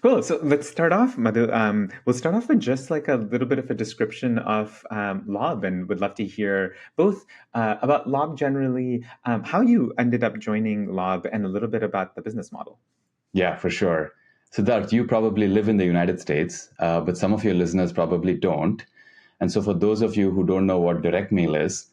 Cool. So let's start off, Madhu. We'll start off with just like a little bit of a description of Lob, and would love to hear both about Lob generally, how you ended up joining Lob, and a little bit about the business model. Yeah, for sure. Siddharth, you probably live in the United States, but some of your listeners probably don't. And so, for those of you who don't know what direct mail is,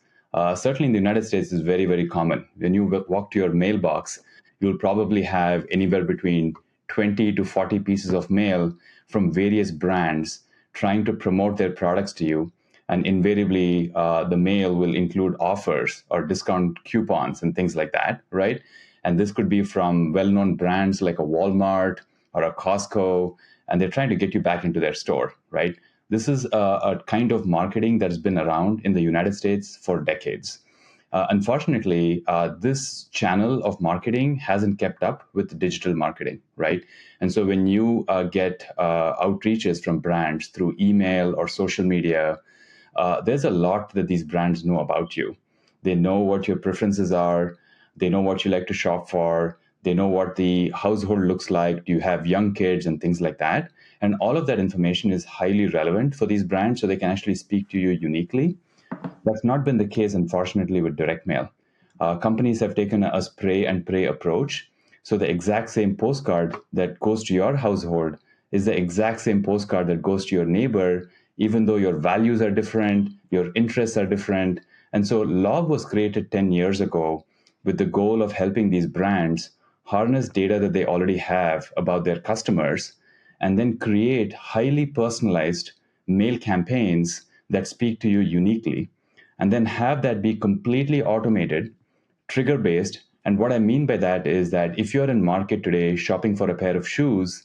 certainly in the United States, is very, very common. When you walk to your mailbox, you'll probably have anywhere between 20 to 40 pieces of mail from various brands trying to promote their products to you. And invariably, the mail will include offers or discount coupons and things like that, right? And this could be from well known brands like a Walmart or a Costco, and they're trying to get you back into their store, right? This is a kind of marketing that has been around in the United States for decades. Unfortunately, this channel of marketing hasn't kept up with digital marketing, right? And so when you get outreaches from brands through email or social media, there's a lot that these brands know about you. They know what your preferences are. They know what you like to shop for. They know what the household looks like. Do you have young kids and things like that? And all of that information is highly relevant for these brands so they can actually speak to you uniquely. That's not been the case, unfortunately, with direct mail. Companies have taken a spray and pray approach. So the exact same postcard that goes to your household is the exact same postcard that goes to your neighbor, even though your values are different, your interests are different. And so Log was created 10 years ago with the goal of helping these brands harness data that they already have about their customers and then create highly personalized mail campaigns that speak to you uniquely and then have that be completely automated, trigger based. And what I mean by that is that if you're in market today shopping for a pair of shoes,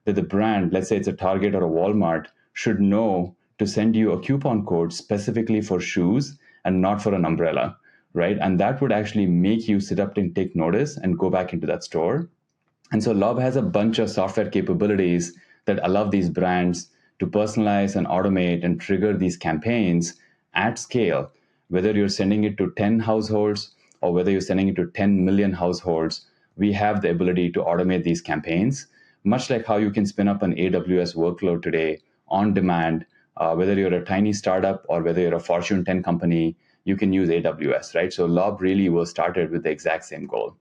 that the brand, let's say it's a Target or a Walmart, should know to send you a coupon code specifically for shoes and not for an umbrella, right? And that would actually make you sit up and take notice and go back into that store. And so Lob has a bunch of software capabilities that allow these brands to personalize and automate and trigger these campaigns at scale, whether you're sending it to 10 households or whether you're sending it to 10 million households. We have the ability to automate these campaigns, much like how you can spin up an AWS workload today on demand, whether you're a tiny startup or whether you're a Fortune 10 company, you can use AWS, right? So Lob really was started with the exact same goal.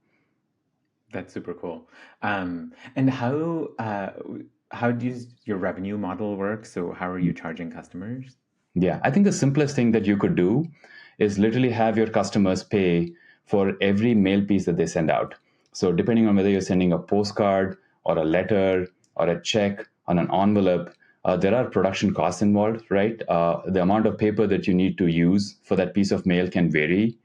That's super cool. And how does your revenue model work? So how are you charging customers? Yeah, I think the simplest thing that you could do is literally have your customers pay for every mail piece that they send out. So, depending on whether you're sending a postcard or a letter or a check on an envelope, there are production costs involved, right? The amount of paper that you need to use for that piece of mail can vary.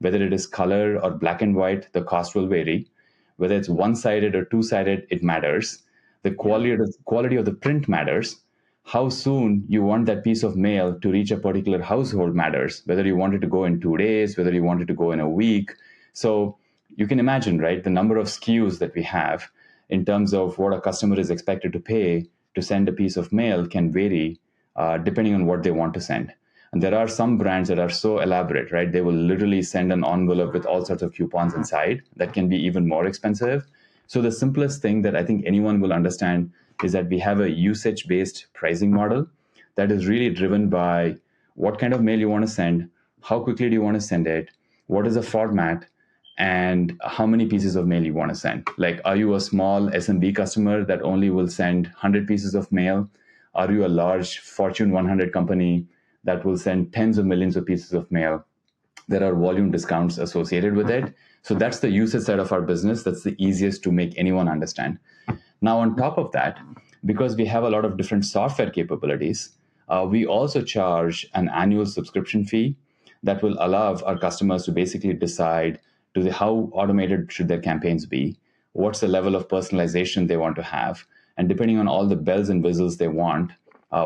Whether it is color or black and white, the cost will vary. Whether it's one sided or two sided, it matters. The Yeah. quality of the print matters. How soon you want that piece of mail to reach a particular household matters, whether you want it to go in 2 days, whether you want it to go in a week. So you can imagine, right, the number of SKUs that we have in terms of what a customer is expected to pay to send a piece of mail can vary depending on what they want to send. And there are some brands that are so elaborate, right? They will literally send an envelope with all sorts of coupons inside that can be even more expensive. So the simplest thing that I think anyone will understand is that we have a usage based pricing model that is really driven by what kind of mail you want to send, how quickly do you want to send it, what is the format, and how many pieces of mail you want to send. Like, are you a small SMB customer that only will send 100 pieces of mail? Are you a large Fortune 100 company that will send tens of millions of pieces of mail? There are volume discounts associated with it. So that's the usage side of our business. That's the easiest to make anyone understand. Now, on top of that, because we have a lot of different software capabilities, we also charge an annual subscription fee that will allow our customers to basically decide how automated should their campaigns be, what's the level of personalization they want to have, and depending on all the bells and whistles they want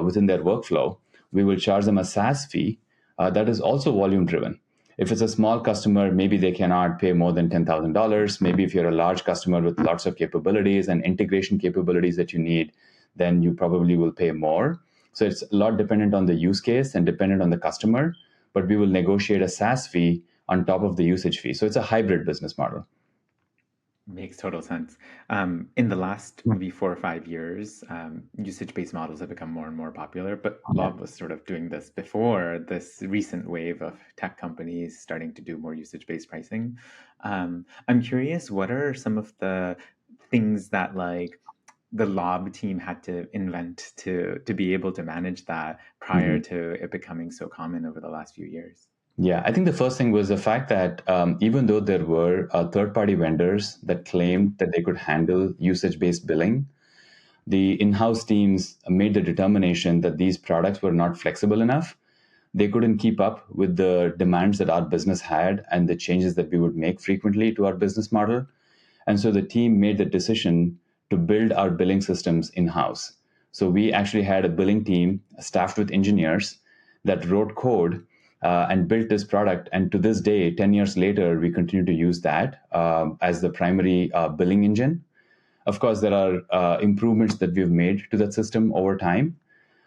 within their workflow, we will charge them a SaaS fee that is also volume driven. If it's a small customer, maybe they cannot pay more than $10,000. Maybe if you're a large customer with lots of capabilities and integration capabilities that you need, then you probably will pay more. So it's a lot dependent on the use case and dependent on the customer, but we will negotiate a SaaS fee on top of the usage fee. So it's a hybrid business model. Makes total sense. In the last maybe 4 or 5 years, usage-based models have become more and more popular, but Yeah. Lob was sort of doing this before this recent wave of tech companies starting to do more usage-based pricing. I'm curious, what are some of the things that like the Lob team had to invent to be able to manage that prior Mhm. to it becoming so common over the last few years? Yeah, I think the first thing was the fact that even though there were third-party vendors that claimed that they could handle usage-based billing, the in-house teams made the determination that these products were not flexible enough. They couldn't keep up with the demands that our business had and the changes that we would make frequently to our business model. And so the team made the decision to build our billing systems in-house. So we actually had a billing team staffed with engineers that wrote code and built this product. And to this day, 10 years later, we continue to use that as the primary billing engine. Of course, there are improvements that we've made to that system over time.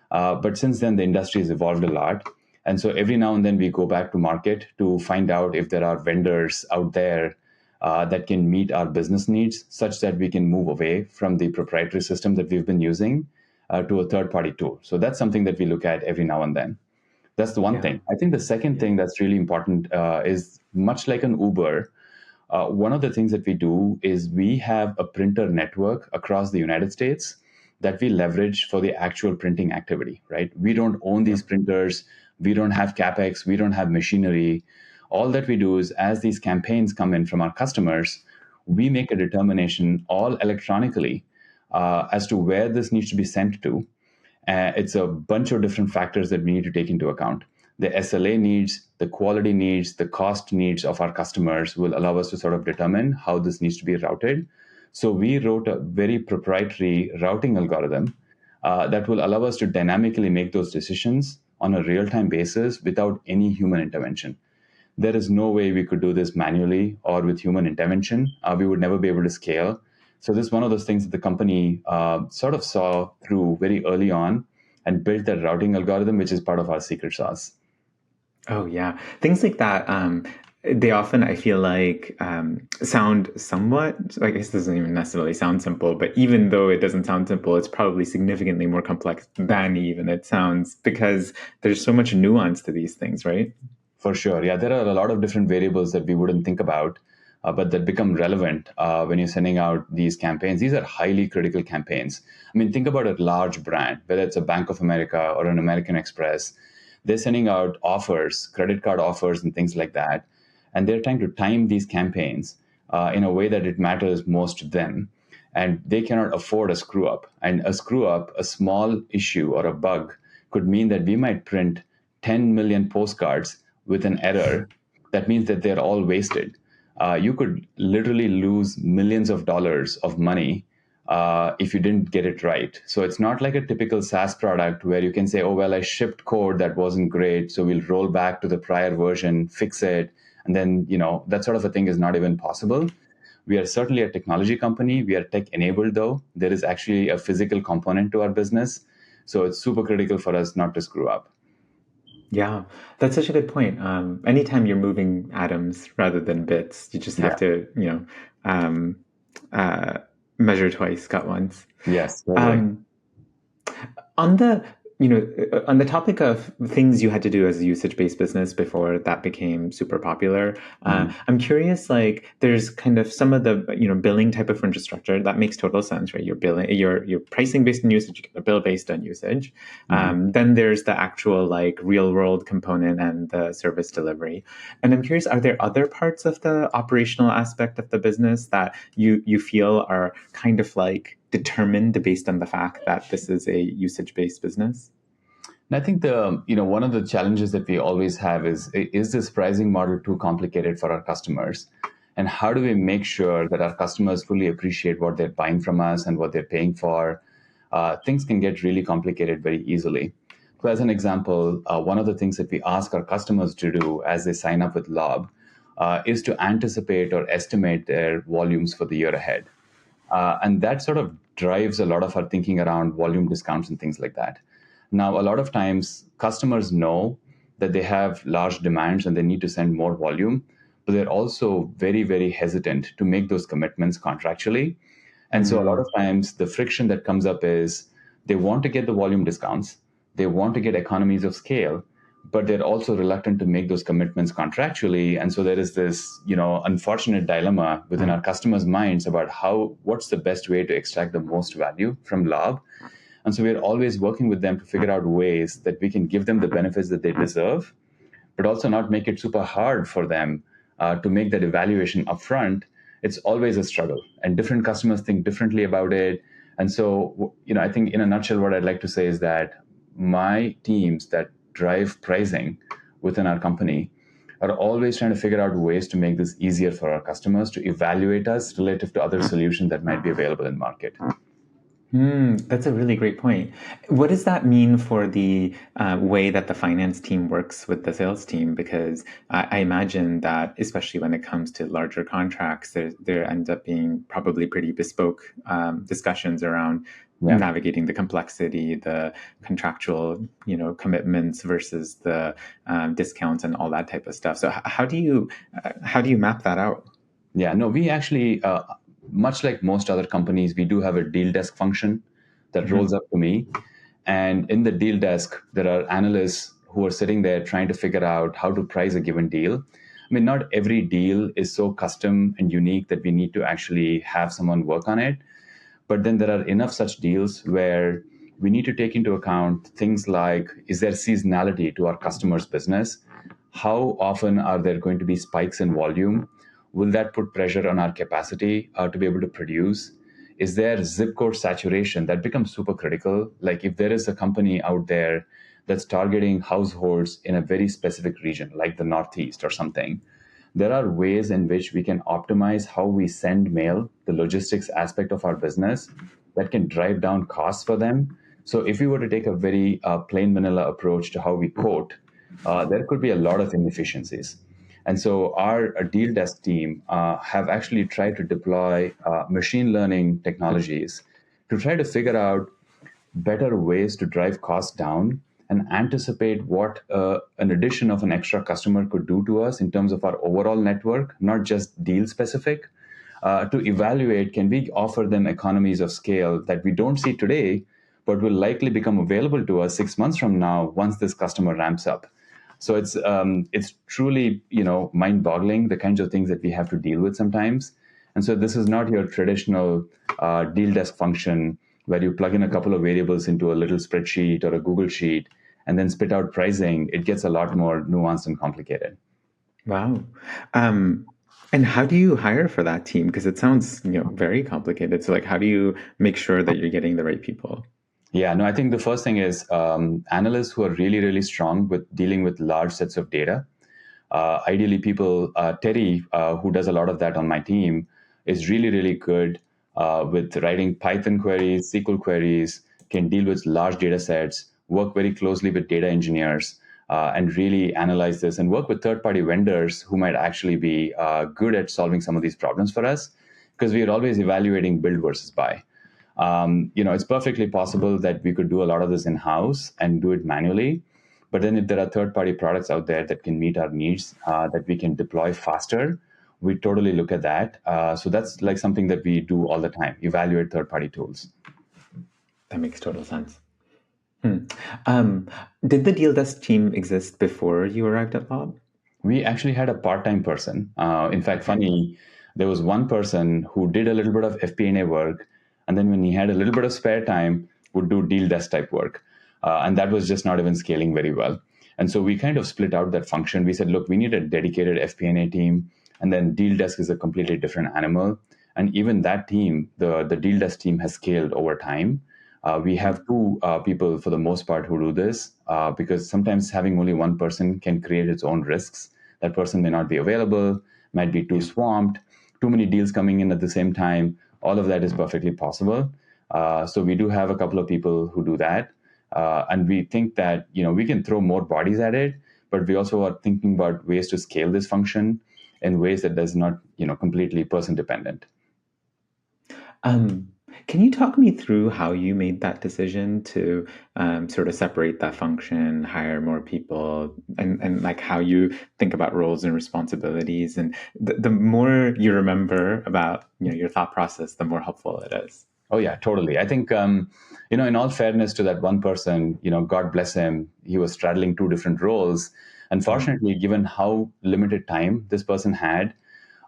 But since then, the industry has evolved a lot. And so every now and then we go back to market to find out if there are vendors out there that can meet our business needs such that we can move away from the proprietary system that we've been using to a third party tool. So that's something that we look at every now and then. That's the one Yeah, thing. I think the second yeah, thing that's really important is much like an Uber. One of the things that we do is we have a printer network across the United States that we leverage for the actual printing activity, right? We don't own yeah, these printers, we don't have capex, we don't have machinery. All that we do is as these campaigns come in from our customers, we make a determination all electronically as to where this needs to be sent to. It's a bunch of different factors that we need to take into account. The SLA needs, the quality needs, the cost needs of our customers will allow us to sort of determine how this needs to be routed. So we wrote a very proprietary routing algorithm that will allow us to dynamically make those decisions on a real-time basis without any human intervention. There is no way we could do this manually or with human intervention. We would never be able to scale. So this is one of those things that the company sort of saw through very early on and built that routing algorithm, which is part of our secret sauce. Oh yeah, things like that. They often, I feel like, sound somewhat. I guess this doesn't even necessarily sound simple, but even though it doesn't sound simple, it's probably significantly more complex than even it sounds because there's so much nuance to these things, right? For sure. Yeah, there are a lot of different variables that we wouldn't think about, but that become relevant when you're sending out these campaigns. These are highly critical campaigns. I mean, think about a large brand, whether it's a Bank of America or an American Express. They're sending out offers, credit card offers, and things like that. And they're trying to time these campaigns in a way that it matters most to them. And they cannot afford a screw up. And a screw up, a small issue or a bug, could mean that we might print 10 million postcards with an error. That means that they're all wasted. You could literally lose millions of dollars of money if you didn't get it right. So it's not like a typical SaaS product where you can say, oh, well, I shipped code that wasn't great. So we'll roll back to the prior version, fix it. And then, that sort of a thing is not even possible. We are certainly a technology company. We are tech enabled, though. There is actually a physical component to our business. So it's super critical for us not to screw up. Yeah, that's such a good point. Anytime you're moving atoms rather than bits, you just have Yeah. to, um, uh, measure twice, cut once. Yes, totally. Um, on the on the topic of things you had to do as a usage-based business before that became super popular, Mhm. I'm curious, like there's kind of some of the billing type of infrastructure that makes total sense, right? You're billing, you're pricing based on usage, you get a bill based on usage. Mhm. Then there's the actual like real world component and the service delivery. And I'm curious, are there other parts of the operational aspect of the business that you feel are kind of like determined based on the fact that this is a usage-based business? And I think one of the challenges that we always have is this pricing model too complicated for our customers? And how do we make sure that our customers fully appreciate what they're buying from us and what they're paying for? Things can get really complicated very easily. So, as an example, one of the things that we ask our customers to do as they sign up with Lob is to anticipate or estimate their volumes for the year ahead. And that sort of drives a lot of our thinking around volume discounts and things like that. Now, a lot of times customers know that they have large demands and they need to send more volume, but they're also very, very hesitant to make those commitments contractually. And so a lot Mm. of times the friction that comes up is they want to get the volume discounts, they want to get economies of scale, but they're also reluctant to make those commitments contractually. And so there is this, unfortunate dilemma within our customers' minds about what's the best way to extract the most value from Lob. And so we're always working with them to figure out ways that we can give them the benefits that they deserve, but also not make it super hard for them to make that evaluation upfront. It's always a struggle, and different customers think differently about it. And so, I think in a nutshell, what I'd like to say is that my teams that drive pricing within our company are always trying to figure out ways to make this easier for our customers to evaluate us relative to other solutions that might be available in market. That's a really great point. What does that mean for the way that the finance team works with the sales team? Because I imagine that, especially when it comes to larger contracts, there ends up being probably pretty bespoke discussions around Yeah. navigating the complexity, the contractual, commitments versus the discounts and all that type of stuff. So how do you map that out? Yeah, no, we actually, much like most other companies, we do have a deal desk function that rolls Mhm. up to me. And in the deal desk, there are analysts who are sitting there trying to figure out how to price a given deal. I mean, not every deal is so custom and unique that we need to actually have someone work on it. But then there are enough such deals where we need to take into account things like, is there seasonality to our customer's business? How often are there going to be spikes in volume? Will that put pressure on our capacity to be able to produce? Is there zip code saturation that becomes super critical? Like if there is a company out there that's targeting households in a very specific region, like the Northeast or something, there are ways in which we can optimize how we send mail, the logistics aspect of our business, that can drive down costs for them. So, if we were to take a very plain vanilla approach to how we quote, there could be a lot of inefficiencies. And so, our deal desk team have actually tried to deploy machine learning technologies to try to figure out better ways to drive costs down and anticipate what an addition of an extra customer could do to us in terms of our overall network, not just deal specific, to evaluate can we offer them economies of scale that we don't see today, but will likely become available to us 6 months from now once this customer ramps up. So it's truly mind-boggling the kinds of things that we have to deal with sometimes. And so this is not your traditional deal desk function where you plug in a couple of variables into a little spreadsheet or a Google sheet and then spit out pricing. It gets a lot more nuanced and complicated. Wow. Um, and how do you hire for that team? Because it sounds, very complicated. So like, how do you make sure that you're getting the right people? Yeah, no, I think the first thing is analysts who are really, really strong with dealing with large sets of data. Ideally, people, Terry, who does a lot of that on my team, is really, really good with writing Python queries, SQL queries, can deal with large data sets, work very closely with data engineers, and really analyze this and work with third party vendors who might actually be good at solving some of these problems for us because we are always evaluating build versus buy. It's perfectly possible that we could do a lot of this in house and do it manually. But then, if there are third party products out there that can meet our needs, that we can deploy faster, we totally look at that. So that's like something that we do all the time, evaluate third party tools. That makes total sense. Hmm. Um, did the Deal Desk team exist before you arrived at Lob? We actually had a part-time person. In fact, Okay. funny, there was one person who did a little bit of FP&A work, and then when he had a little bit of spare time, would do deal desk type work, and that was just not even scaling very well. And so we kind of split out that function. We said, look, we need a dedicated FP&A team, and then deal desk is a completely different animal. And even that team, the deal desk team, has scaled over time. We have two people for the most part who do this because sometimes having only one person can create its own risks. That person may not be available, might be too Yeah. swamped, too many deals coming in at the same time. All of that is perfectly possible. So we do have a couple of people who do that. And we think that we can throw more bodies at it, but we also are thinking about ways to scale this function in ways that does not completely person dependent. Um, Can you talk me through how you made that decision to sort of separate that function, hire more people, and like how you think about roles and responsibilities? And the more you remember about your thought process, the more helpful it is. Oh yeah, totally. I think in all fairness to that one person, God bless him, he was straddling two different roles. Mm. Unfortunately, given how limited time this person had,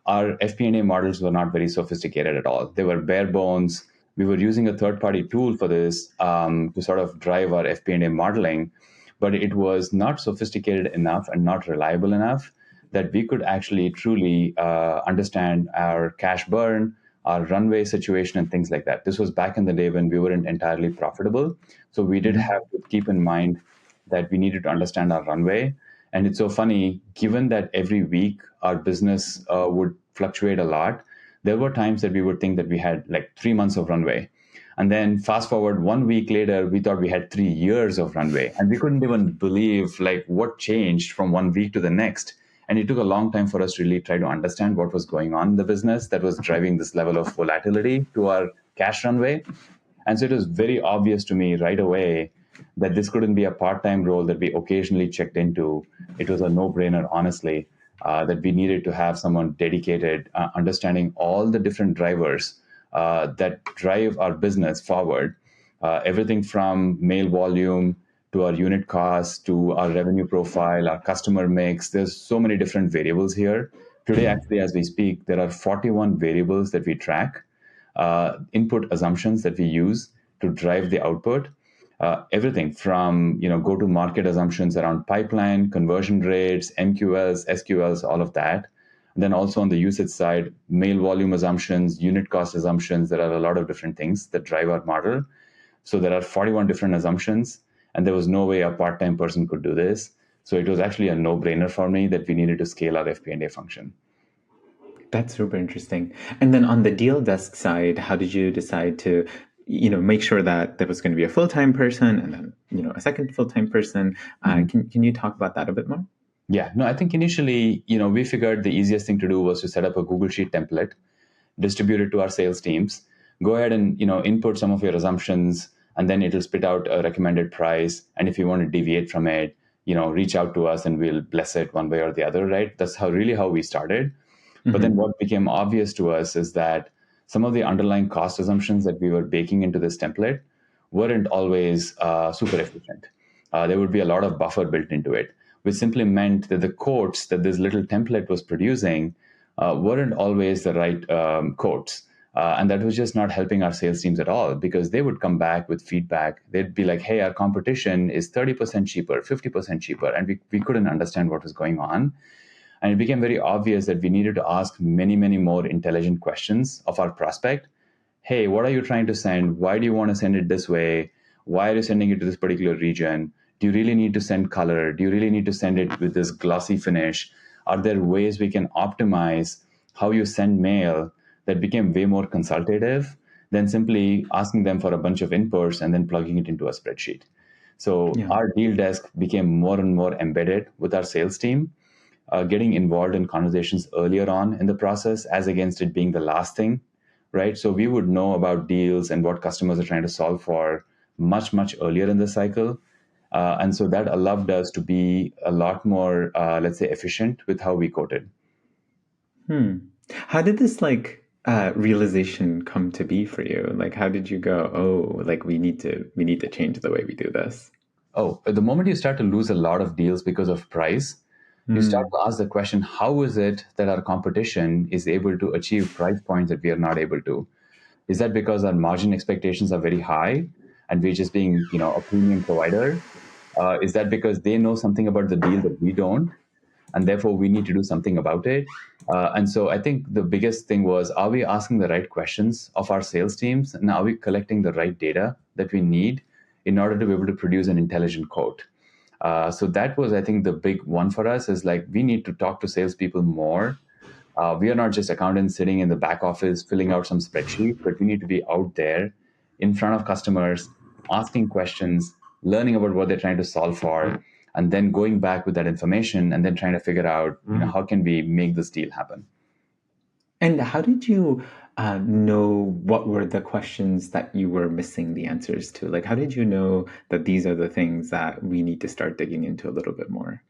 our FP&A models were not very sophisticated at all. They were bare bones. We were using a third-party tool for this to sort of drive our FP&A modeling, but it was not sophisticated enough and not reliable enough that we could actually truly understand our cash burn, our runway situation, and things like that. This was back in the day when we weren't entirely profitable. So we did Mhm. have to keep in mind that we needed to understand our runway. And it's so funny, given that every week our business would fluctuate a lot, there were times that we would think that we had like 3 months of runway. And then fast forward 1 week later, we thought we had 3 years of runway. And we couldn't even believe like what changed from 1 week to the next. And it took a long time for us to really try to understand what was going on in the business that was driving this level of volatility to our cash runway. And so it was very obvious to me right away that this couldn't be a part time role that we occasionally checked into. It was a no brainer, honestly, that we needed to have someone dedicated, understanding all the different drivers that drive our business forward. Everything from mail volume to our unit cost to our revenue profile, our customer mix. There's so many different variables here. Today, actually, as we speak, there are 41 variables that we track, input assumptions that we use to drive the output. Everything from go to market assumptions around pipeline, conversion rates, MQLs, SQLs, all of that. And then also on the usage side, mail volume assumptions, unit cost assumptions. There are a lot of different things that drive our model. So there are 41 different assumptions, and there was no way a part-time person could do this. So it was actually a no-brainer for me that we needed to scale our FP&A function. That's super interesting. And then on the deal desk side, how did you decide to, make sure that there was going to be a full-time person and then, a second full-time person? Mhm. Can you talk about that a bit more? Yeah, no, I think initially, we figured the easiest thing to do was to set up a Google Sheet template, distribute it to our sales teams, go ahead and input some of your assumptions, and then it'll spit out a recommended price. And if you want to deviate from it, reach out to us and we'll bless it one way or the other, right? That's how we started. But then Hmm. what became obvious to us is that some of the underlying cost assumptions that we were baking into this template weren't always super efficient. There would be a lot of buffer built into it, which simply meant that the quotes that this little template was producing weren't always the right quotes. And that was just not helping our sales teams at all because they would come back with feedback. They'd be like, hey, our competition is 30% cheaper, 50% cheaper. And we couldn't understand what was going on. And it became very obvious that we needed to ask many, many more intelligent questions of our prospect. Hey, what are you trying to send? Why do you want to send it this way? Why are you sending it to this particular region? Do you really need to send color? Do you really need to send it with this glossy finish? Are there ways we can optimize how you send mail that became way more consultative than simply asking them for a bunch of inputs and then plugging it into a spreadsheet? So Yeah. our deal desk became more and more embedded with our sales team, getting involved in conversations earlier on in the process as against it being the last thing, right? So we would know about deals and what customers are trying to solve for much, much earlier in the cycle. And so that allowed us to be a lot more, let's say, efficient with how we quoted. Hmm. How did this realization come to be for you? Like, how did you go, oh, like we need to change the way we do this? Oh, at the moment you start to lose a lot of deals because of price, you start Hmm. to ask the question, how is it that our competition is able to achieve price points that we are not able to? Is that because our margin expectations are very high and we're just being, a premium provider? Is that because they know something about the deal that we don't, and therefore we need to do something about it? And so I think the biggest thing was, are we asking the right questions of our sales teams, and are we collecting the right data that we need in order to be able to produce an intelligent quote? So that was, I think, the big one for us is like we need to talk to salespeople more. We are not just accountants sitting in the back office filling out some spreadsheet, but we need to be out there in front of customers, asking questions, learning about what they're trying to solve for, and then going back with that information and then trying to figure out, how can we make this deal happen? And how did you know what were the questions that you were missing the answers to? Like, how did you know that these are the things that we need to start digging into a little bit more?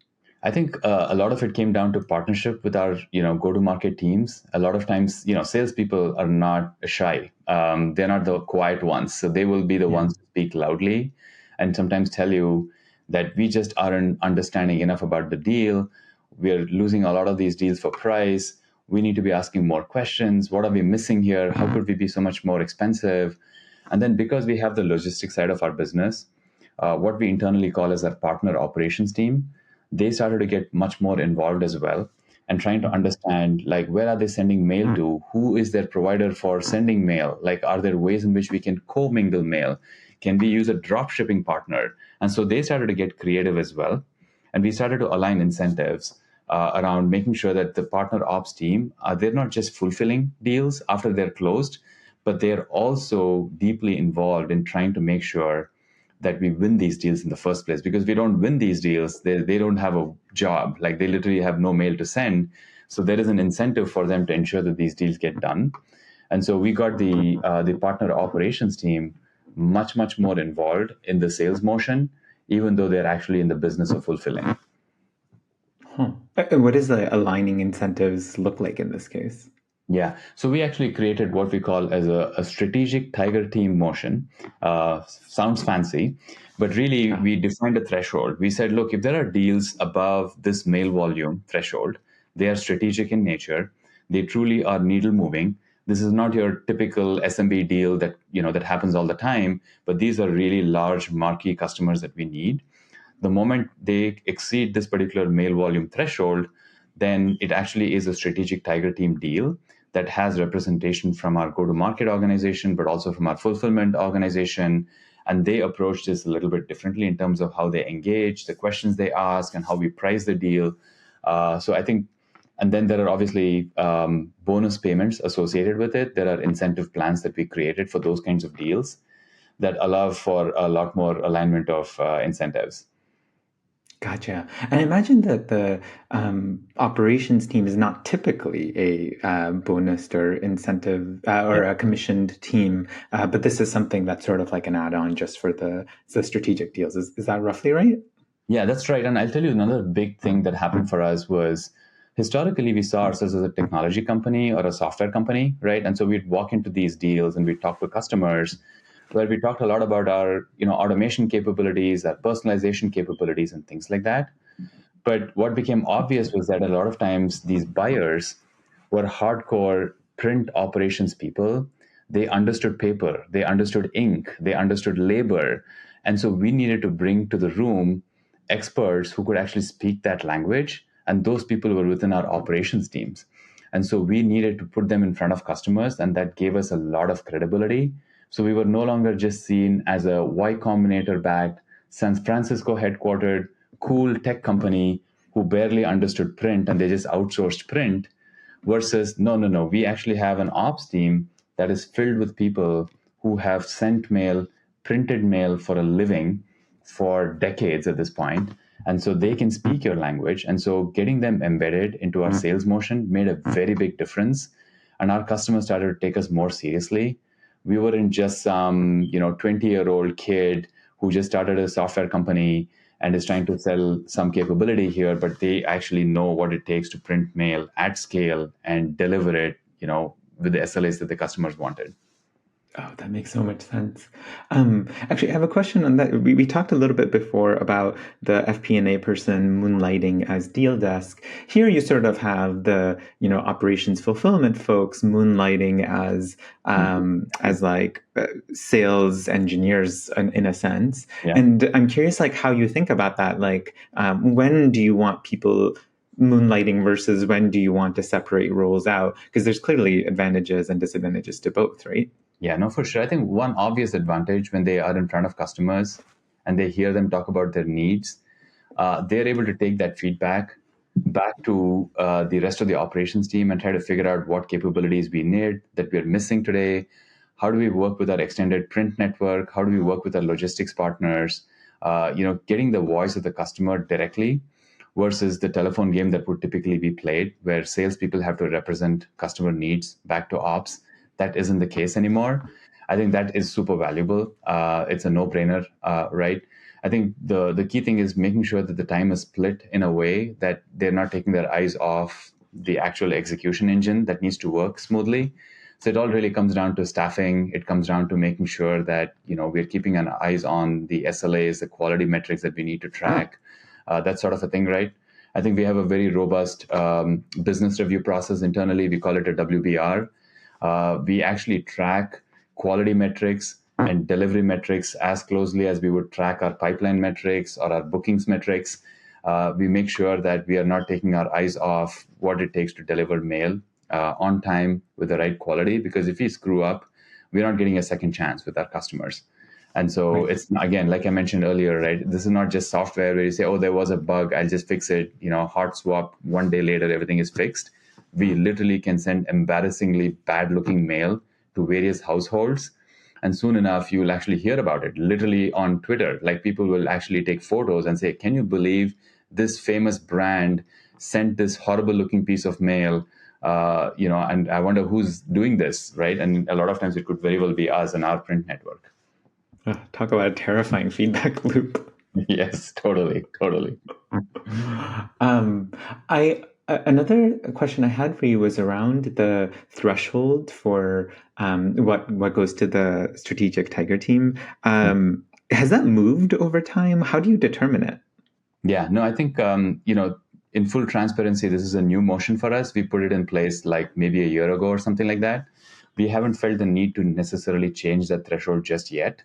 I think a lot of it came down to partnership with our, go-to-market teams. A lot of times, salespeople are not shy. They're not the quiet ones, so they will be the Yeah. ones who speak loudly, and sometimes tell you that we just aren't understanding enough about the deal. We're losing a lot of these deals for price. We need to be asking more questions. What are we missing here? How could we be so much more expensive? And then because we have the logistics side of our business, what we internally call as our partner operations team, they started to get much more involved as well and trying to understand like where are they sending mail to, who is their provider for sending mail, like are there ways in which we can co-mingle mail, can we use a drop shipping partner. And so they started to get creative as well, and we started to align incentives around making sure that the partner ops team, they're not just fulfilling deals after they're closed, but they're also deeply involved in trying to make sure that we win these deals in the first place. Because if we don't win these deals, they don't have a job. Like they literally have no mail to send. So there is an incentive for them to ensure that these deals get done. And so we got the partner operations team much more involved in the sales motion, even though they're actually in the business of fulfilling. Huh. What does the aligning incentives look like in this case? Yeah. So we actually created what we call as a strategic tiger team motion. Sounds fancy, but really Yeah. we defined a threshold. We said, look, if there are deals above this mail volume threshold, they are strategic in nature. They truly are needle moving. This is not your typical SMB deal that that happens all the time, but these are really large marquee customers that we need. The moment they exceed this particular mail volume threshold, then it actually is a strategic tiger team deal that has representation from our go-to-market organization, but also from our fulfillment organization. And they approach this a little bit differently in terms of how they engage, the questions they ask, and how we price the deal. So I think, and then there are obviously bonus payments associated with it. There are incentive plans that we created for those kinds of deals that allow for a lot more alignment of incentives. Gotcha. And I imagine that the operations team is not typically a bonus or incentive or a commissioned team, but this is something that's sort of like an add-on just for the strategic deals. Is that roughly right? Yeah, that's right. And I'll tell you another big thing that happened for us was historically we saw ourselves as a technology company or a software company, right? And so we'd walk into these deals and we'd talk to customers where we talked a lot about our, automation capabilities, our personalization capabilities and things like that. But what became obvious was that a lot of times these buyers were hardcore print operations people. They understood paper, they understood ink, they understood labor. And so we needed to bring to the room experts who could actually speak that language. And those people were within our operations teams. And so we needed to put them in front of customers, and that gave us a lot of credibility. So we were no longer just seen as a Y Combinator backed, San Francisco headquartered, cool tech company who barely understood print and they just outsourced print, versus no, we actually have an ops team that is filled with people who have sent mail, printed mail for a living for decades at this point. And so they can speak your language. And so getting them embedded into our sales motion made a very big difference. And our customers started to take us more seriously. We weren't just some 20-year-old kid who just started a software company and is trying to sell some capability here, but they actually know what it takes to print mail at scale and deliver it, with the SLAs that the customers wanted. Oh, that makes so much sense. Actually, I have a question on that. We talked a little bit before about the FP&A person moonlighting as deal desk. Here, you sort of have the operations fulfillment folks moonlighting as like sales engineers in a sense. Yeah. And I'm curious, like how you think about that. Like, when do you want people moonlighting versus when do you want to separate roles out? Because there's clearly advantages and disadvantages to both, right? Yeah, no, for sure. I think one obvious advantage when they are in front of customers and they hear them talk about their needs, they're able to take that feedback back to the rest of the operations team and try to figure out what capabilities we need that we're missing today. How do we work with our extended print network? How do we work with our logistics partners? Getting the voice of the customer directly versus the telephone game that would typically be played, where salespeople have to represent customer needs back to ops. that isn't the case anymore. I think that is super valuable. It's a no-brainer, right? I think the key thing is making sure that the time is split in a way that they're not taking their eyes off the actual execution engine that needs to work smoothly. So it all really comes down to staffing. It comes down to making sure that we're keeping an eyes on the SLAs, the quality metrics that we need to track, that sort of a thing, right? I think we have a very robust business review process internally. We call it a WBR. We actually track quality metrics and delivery metrics as closely as we would track our pipeline metrics or our bookings metrics. We make sure that we are not taking our eyes off what it takes to deliver mail on time with the right quality, because if we screw up, we're not getting a second chance with our customers. And so Right. it's, again, like I mentioned earlier, right? This is not just software where you say, oh, there was a bug, I'll just fix it, hard swap, 1 day later, everything is fixed. We literally can send embarrassingly bad looking mail to various households. And soon enough, you will actually hear about it literally on Twitter. Like, people will actually take photos and say, can you believe this famous brand sent this horrible looking piece of mail? And I wonder who's doing this, right? And a lot of times it could very well be us and our print network. Talk about a terrifying feedback loop. Yes, totally, totally. Um, Another question I had for you was around the threshold for what goes to the strategic tiger team. Has that moved over time? How do you determine it? Yeah, no, I think, in full transparency, this is a new motion for us. We put it in place like maybe a year ago or something like that. We haven't felt the need to necessarily change that threshold just yet.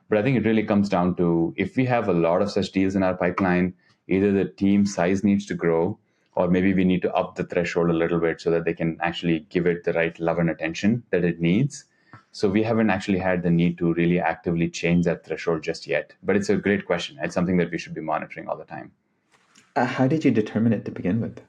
But I think it really comes down to, if we have a lot of such deals in our pipeline, either the team size needs to grow, or maybe we need to up the threshold a little bit so that they can actually give it the right love and attention that it needs. So we haven't actually had the need to really actively change that threshold just yet. But it's a great question. It's something that we should be monitoring all the time. How did you determine it to begin with?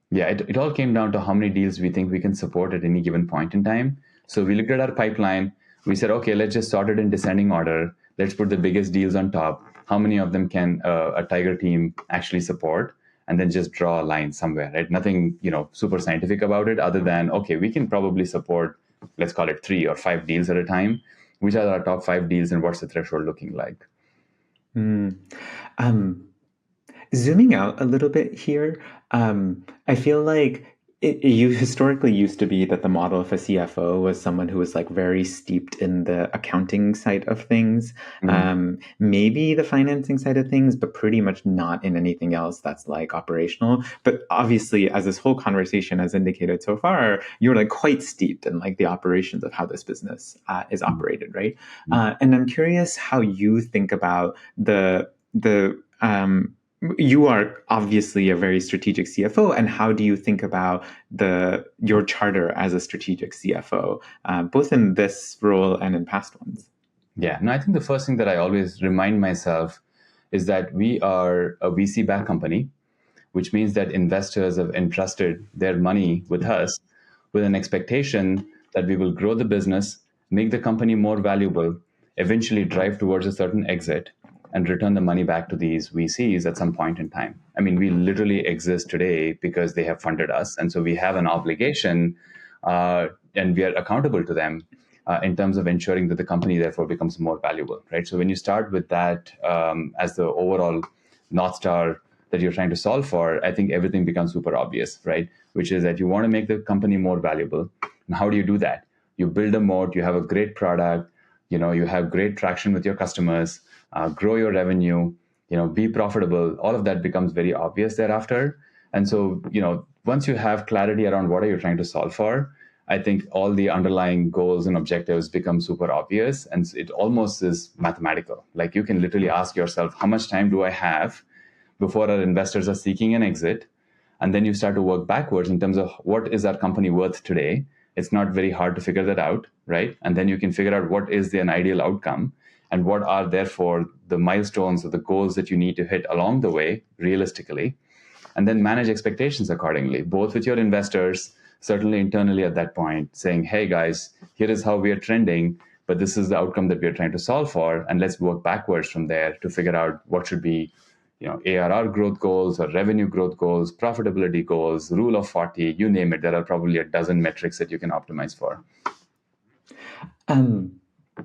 Yeah, it all came down to how many deals we think we can support at any given point in time. So we looked at our pipeline. We said, okay, let's just sort it in descending order. Let's put the biggest deals on top. How many of them can a Tiger team actually support? And then just draw a line somewhere, right? Nothing, super scientific about it, other than, okay, we can probably support, let's call it 3 or 5 deals at a time. Which are our top 5 deals, and what's the threshold looking like? Mm. Um, Zooming out a little bit here, I feel like you historically used to be that the model of a CFO was someone who was like very steeped in the accounting side of things, Mhm. maybe the financing side of things, but pretty much not in anything else that's like operational. But obviously, as this whole conversation has indicated so far, you're like quite steeped in like the operations of how this business is operated, right? And I'm curious how you think about the you are obviously a very strategic CFO, and how do you think about your charter as a strategic CFO, both in this role and in past ones? Yeah, no, I think the first thing that I always remind myself is that we are a VC-backed company, which means that investors have entrusted their money with us with an expectation that we will grow the business, make the company more valuable, eventually drive towards a certain exit, and return the money back to these VCs at some point in time. I mean, we literally exist today because they have funded us. And so we have an obligation, and we are accountable to them in terms of ensuring that the company therefore becomes more valuable, right? So when you start with that as the overall North Star that you're trying to solve for, I think everything becomes super obvious, right? Which is that you want to make the company more valuable. And how do you do that? You build a moat, you have a great product, you have great traction with your customers, grow your revenue, be profitable. All of that becomes very obvious thereafter. And so, once you have clarity around what are you trying to solve for, I think all the underlying goals and objectives become super obvious. And it almost is mathematical. Like, you can literally ask yourself, how much time do I have before our investors are seeking an exit? And then you start to work backwards in terms of what is our company worth today. It's not very hard to figure that out, right? And then you can figure out what is an ideal outcome, and what are therefore the milestones or the goals that you need to hit along the way realistically, and then manage expectations accordingly, both with your investors, certainly internally at that point, saying, hey guys, here is how we are trending, but this is the outcome that we are trying to solve for, and let's work backwards from there to figure out what should be ARR growth goals or revenue growth goals, profitability goals, rule of 40, you name it. There are probably a dozen metrics that you can optimize for. Um,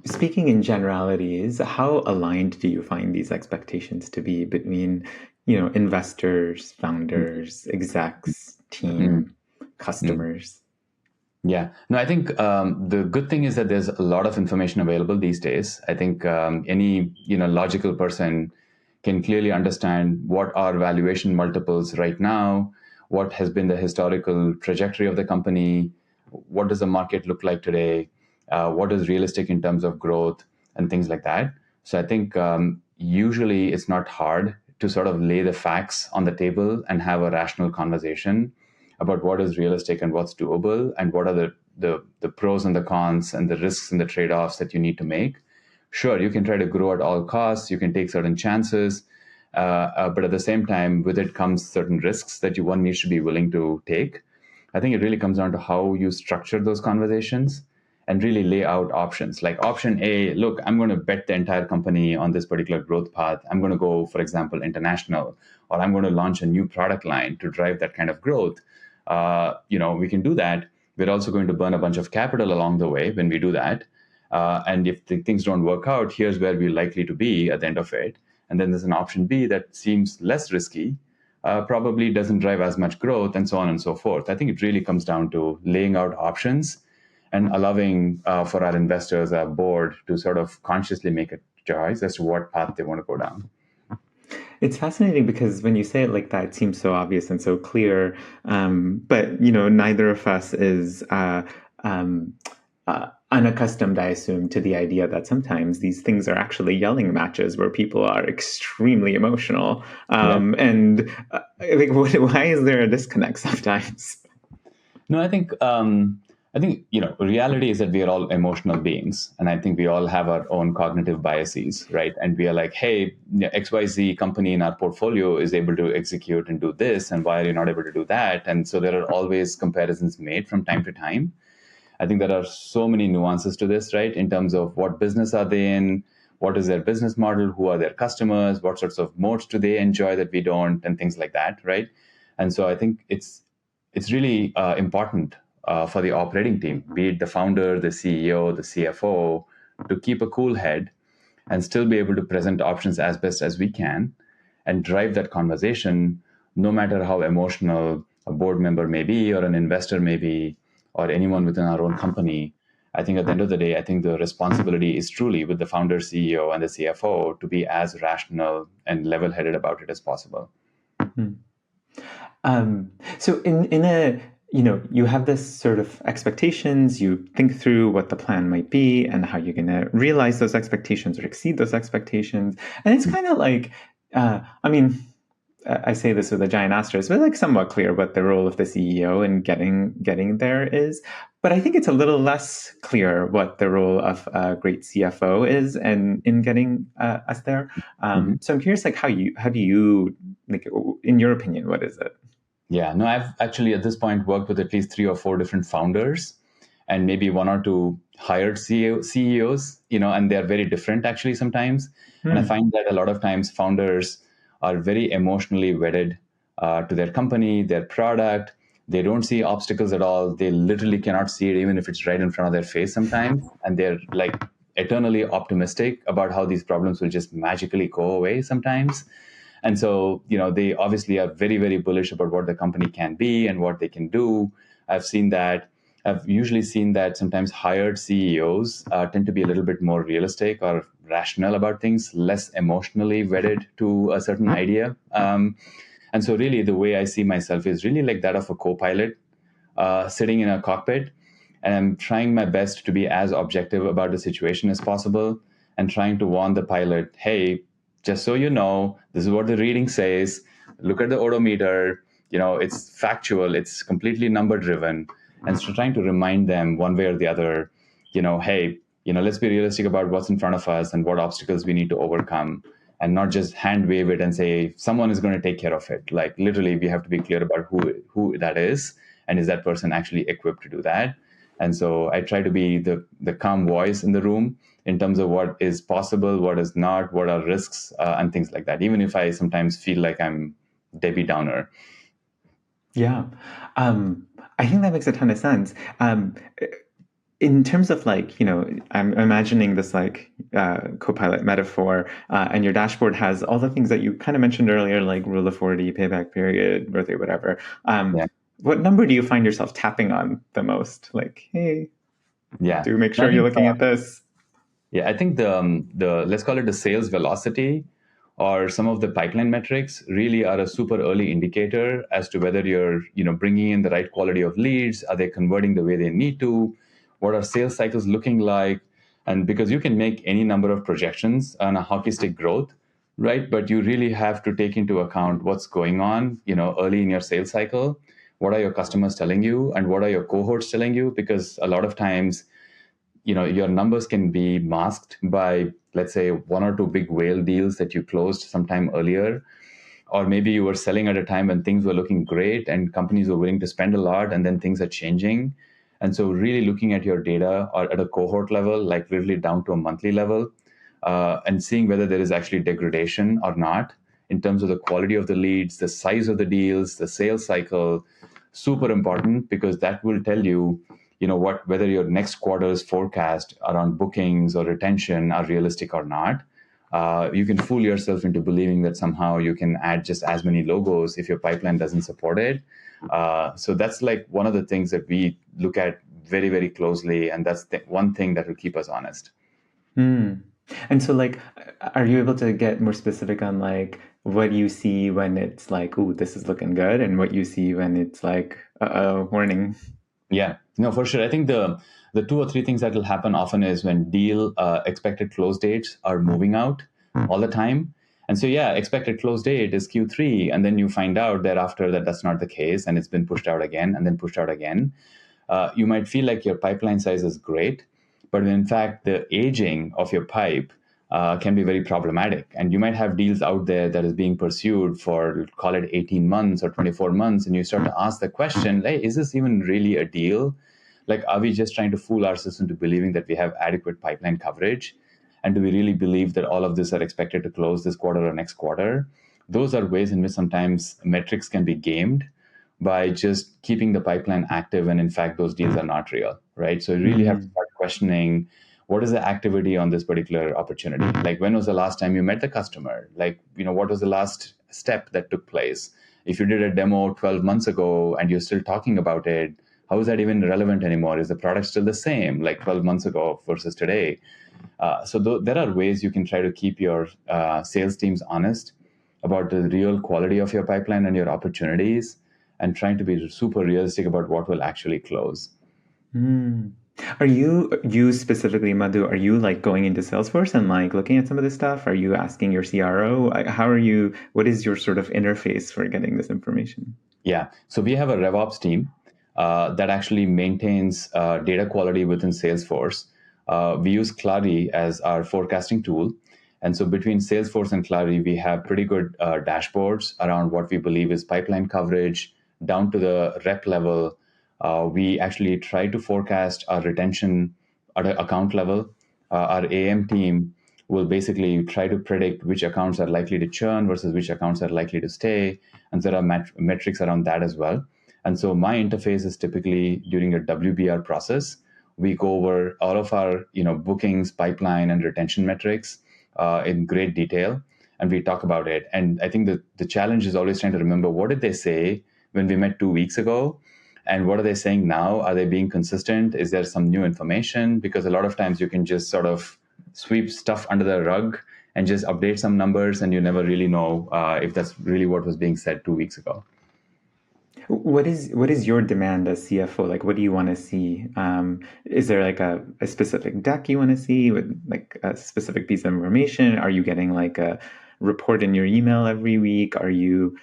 Speaking in generalities, how aligned do you find these expectations to be between, investors, founders, execs, Mm, team, mm. customers? Yeah, no, I think the good thing is that there's a lot of information available these days. I think any logical person can clearly understand what are valuation multiples right now, what has been the historical trajectory of the company, what does the market look like today, what is realistic in terms of growth, and things like that. So I think usually it's not hard to sort of lay the facts on the table and have a rational conversation about what is realistic and what's doable and what are the pros and the cons and the risks and the trade-offs that you need to make. Sure, you can try to grow at all costs, you can take certain chances, but at the same time, with it comes certain risks that one needs to be willing to take. I think it really comes down to how you structure those conversations and really lay out options. Like option A, look, I'm going to bet the entire company on this particular growth path. I'm going to go, for example, international, or I'm going to launch a new product line to drive that kind of growth. We can do that. We're also going to burn a bunch of capital along the way when we do that. And if things don't work out, here's where we're likely to be at the end of it. And then there's an option B that seems less risky, probably doesn't drive as much growth, and so on and so forth. I think it really comes down to laying out options and allowing for our investors, our board, to sort of consciously make a choice as to what path they want to go down. It's fascinating because when you say it like that, it seems so obvious and so clear. But neither of us is unaccustomed, I assume, to the idea that sometimes these things are actually yelling matches where people are extremely emotional. Yeah. Like, why is there a disconnect sometimes? No, I think reality is that we are all emotional beings, and I think we all have our own cognitive biases, right? And we are like, hey, XYZ company in our portfolio is able to execute and do this, and why are you not able to do that? And so there are always comparisons made from time to time. I think there are so many nuances to this, right? In terms of what business are they in, what is their business model, who are their customers, what sorts of modes do they enjoy that we don't, and things like that, right? And so I think it's really important for the operating team, be it the founder, the CEO, the CFO, to keep a cool head and still be able to present options as best as we can and drive that conversation, no matter how emotional a board member may be, or an investor may be, or anyone within our own company. I think at the end of the day, I think the responsibility is truly with the founder, CEO, and the CFO to be as rational and level headed about it as possible. Hmm. So in a you have this sort of expectations, you think through what the plan might be and how you're going to realize those expectations or exceed those expectations, and it's kind of like, I mean, I say this with a giant asterisk, but like somewhat clear what the role of the CEO in getting there is. But I think it's a little less clear what the role of a great CFO is, and in getting us there. Mhm. So I'm curious, like how do you, like, in your opinion, what is it? Yeah, no, I've actually at this point worked with at least three or four different founders and maybe one or two hired CEOs, and they're very different actually sometimes. And I Hmm. find that a lot of times founders are very emotionally wedded to their company, their product. They don't see obstacles at all. They literally cannot see it, even if it's right in front of their face sometimes. And they're like eternally optimistic about how these problems will just magically go away sometimes. And so, they obviously are very, very bullish about what the company can be and what they can do. I've seen that. I've usually seen that sometimes hired CEOs tend to be a little bit more realistic or rational about things, less emotionally wedded to a certain idea. And so, really, the way I see myself is really like that of a co pilot sitting in a cockpit. And I'm trying my best to be as objective about the situation as possible and trying to warn the pilot, hey, just so you know, this is what the reading says. Look at the odometer. It's factual, it's completely number driven. And so trying to remind them one way or the other, hey, let's be realistic about what's in front of us and what obstacles we need to overcome, and not just hand wave it and say someone is going to take care of it. Like literally, we have to be clear about who that is, and is that person actually equipped to do that. And so I try to be the calm voice in the room in terms of what is possible, what is not, what are risks, and things like that, even if I sometimes feel like I'm Debbie Downer. Yeah. I think that makes a ton of sense. in terms of like, I'm imagining this like Copilot metaphor, and your dashboard has all the things that you kind of mentioned earlier, like rule of 40, payback period, birthday, whatever. Um, Yeah. what number do you find yourself tapping on the most? Like, hey, Yeah. do make And sure I you're think looking at this. Yeah, I think the let's call it the sales velocity or some of the pipeline metrics really are a super early indicator as to whether you're bringing in the right quality of leads. Are they converting the way they need to? What are sales cycles looking like? And because you can make any number of projections on a hockey stick growth, right? But you really have to take into account what's going on, early in your sales cycle. What are your customers telling you, and what are your cohorts telling you? Because a lot of times your numbers can be masked by, let's say, one or two big whale deals that you closed sometime earlier, or maybe you were selling at a time when things were looking great and companies were willing to spend a lot, and then things are changing. And so really looking at your data or at a cohort level, like really down to a monthly level, and seeing whether there is actually degradation or not in terms of the quality of the leads, the size of the deals, the sales cycle, super important, because that will tell you, whether your next quarter's forecast around bookings or retention are realistic or not. You can fool yourself into believing that somehow you can add just as many logos if your pipeline doesn't support it. So that's like one of the things that we look at very, very closely, and that's the one thing that will keep us honest. Hmm. And so, like, are you able to get more specific on like what you see when it's like, "Ooh, this is looking good," and what you see when it's like, "Uh-oh, warning." Yeah, no, for sure. I think the two or three things that will happen often is when deal expected close dates are moving out all the time. And so, yeah, expected close date is Q3, and then you find out thereafter that that's not the case, and it's been pushed out again, and then pushed out again. You might feel like your pipeline size is great, but in fact, the aging of your pipe can be very problematic. And you might have deals out there that is being pursued for, call it 18 months or 24 months, and you start to ask the question, hey, is this even really a deal? Like, are we just trying to fool ourselves into believing that we have adequate pipeline coverage? And do we really believe that all of this are expected to close this quarter or next quarter? Those are ways in which sometimes metrics can be gamed by just keeping the pipeline active, and in fact those deals are not real, right? So you really have to Hmm. start questioning, what is the activity on this particular opportunity? Like, when was the last time you met the customer? Like, what was the last step that took place? If you did a demo 12 months ago and you're still talking about it, how is that even relevant anymore? Is the product still the same like 12 months ago versus today? So there are ways you can try to keep your sales teams honest about the real quality of your pipeline and your opportunities, and trying to be super realistic about what will actually close. Hmm. Are you specifically, Madhu, are you like going into Salesforce and like looking at some of this stuff? Are you asking your CRO? How are you, what is your sort of interface for getting this information? Yeah. So we have a RevOps team that actually maintains data quality within Salesforce. We use Clary as our forecasting tool. And so between Salesforce and Clary, we have pretty good dashboards around what we believe is pipeline coverage down to the rep level. We actually try to forecast our retention at an account level. Our AM team will basically try to predict which accounts are likely to churn versus which accounts are likely to stay, and there are metrics around that as well. And so my interface is typically during a WBR process. We go over all of our bookings, pipeline, and retention metrics in great detail, and we talk about it. And I think the challenge is always trying to remember, what did they say when we met 2 weeks ago, and what are they saying now? Are they being consistent? Is there some new information? Because a lot of times you can just sort of sweep stuff under the rug and just update some numbers, and you never really know if that's really what was being said 2 weeks ago. What is your demand as CFO? Like, what do you want to see? Is there like a specific deck you want to see with like a specific piece of information? Are you getting like a report in your email every week? Are you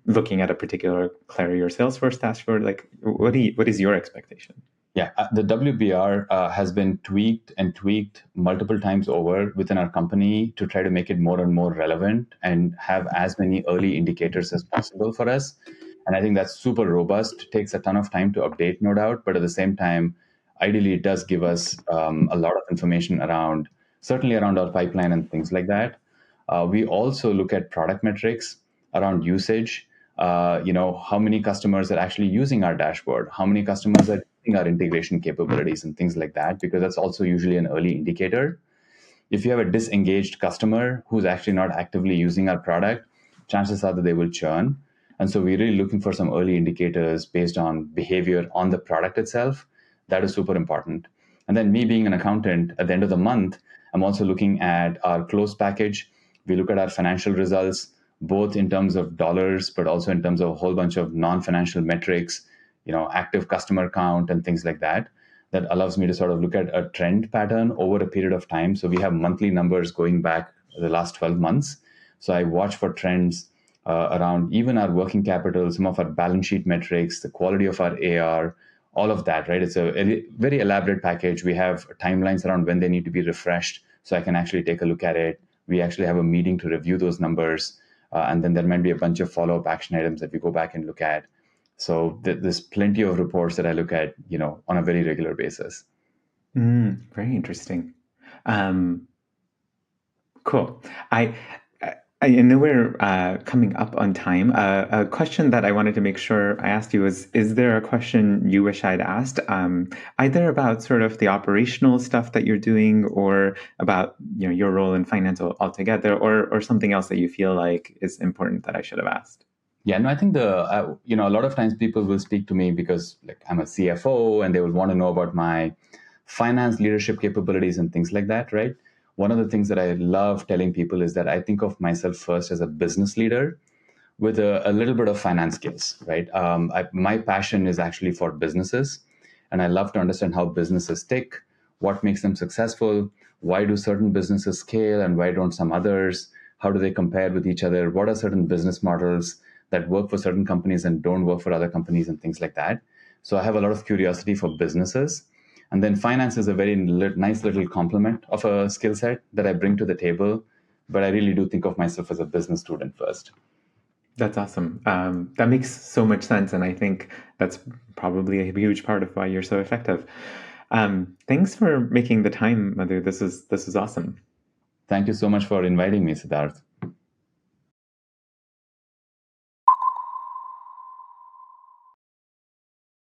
looking at a particular Clary or Salesforce dashboard? Like, what is your expectation? Yeah, the WBR has been tweaked and tweaked multiple times over within our company to try to make it more and more relevant and have as many early indicators as possible for us. And I think that's super robust. It takes a ton of time to update, no doubt, but at the same time, ideally, it does give us a lot of information around, certainly around our pipeline and things like that. We also look at product metrics around usage. How many customers are actually using our dashboard? How many customers are testing our integration capabilities and things like that, because that's also usually an early indicator. If you have a disengaged customer who's actually not actively using our product, chances are that they will churn. And so we're really looking for some early indicators based on behavior on the product itself. That is super important. And then me being an accountant, at the end of the month, I'm also looking at our close package. We look at our financial results, both in terms of dollars, but also in terms of a whole bunch of non-financial metrics, active customer count and things like that. That allows me to sort of look at a trend pattern over a period of time. So we have monthly numbers going back the last 12 months. So I watch for trends around even our working capital, some of our balance sheet metrics, the quality of our AR, all of that, right? It's a very elaborate package. We have timelines around when they need to be refreshed, so I can actually take a look at it. We actually have a meeting to review those numbers, and then there might be a bunch of follow-up action items that we go back and look at. So there's plenty of reports that I look at, on a very regular basis. Very interesting. Um, cool. I know we're coming up on time. A question that I wanted to make sure I asked you is there a question you wish I'd asked, either about sort of the operational stuff that you're doing, or about your role in finance altogether, or something else that you feel like is important that I should have asked? Yeah, no, I think a lot of times people will speak to me because like I'm a CFO and they will want to know about my finance leadership capabilities and things like that, right? One of the things that I love telling people is that I think of myself first as a business leader with a little bit of finance skills, right? My passion is actually for businesses, and I love to understand how businesses tick, what makes them successful, why do certain businesses scale and why don't some others, how do they compare with each other, what are certain business models that work for certain companies and don't work for other companies and things like that. So I have a lot of curiosity for businesses. And then finance is a very nice little complement of a skill set that I bring to the table. But I really do think of myself as a business student first. That's awesome. That makes so much sense, and I think that's probably a huge part of why you're so effective. Thanks for making the time, Madhu. This is awesome. Thank you so much for inviting me, Siddharth.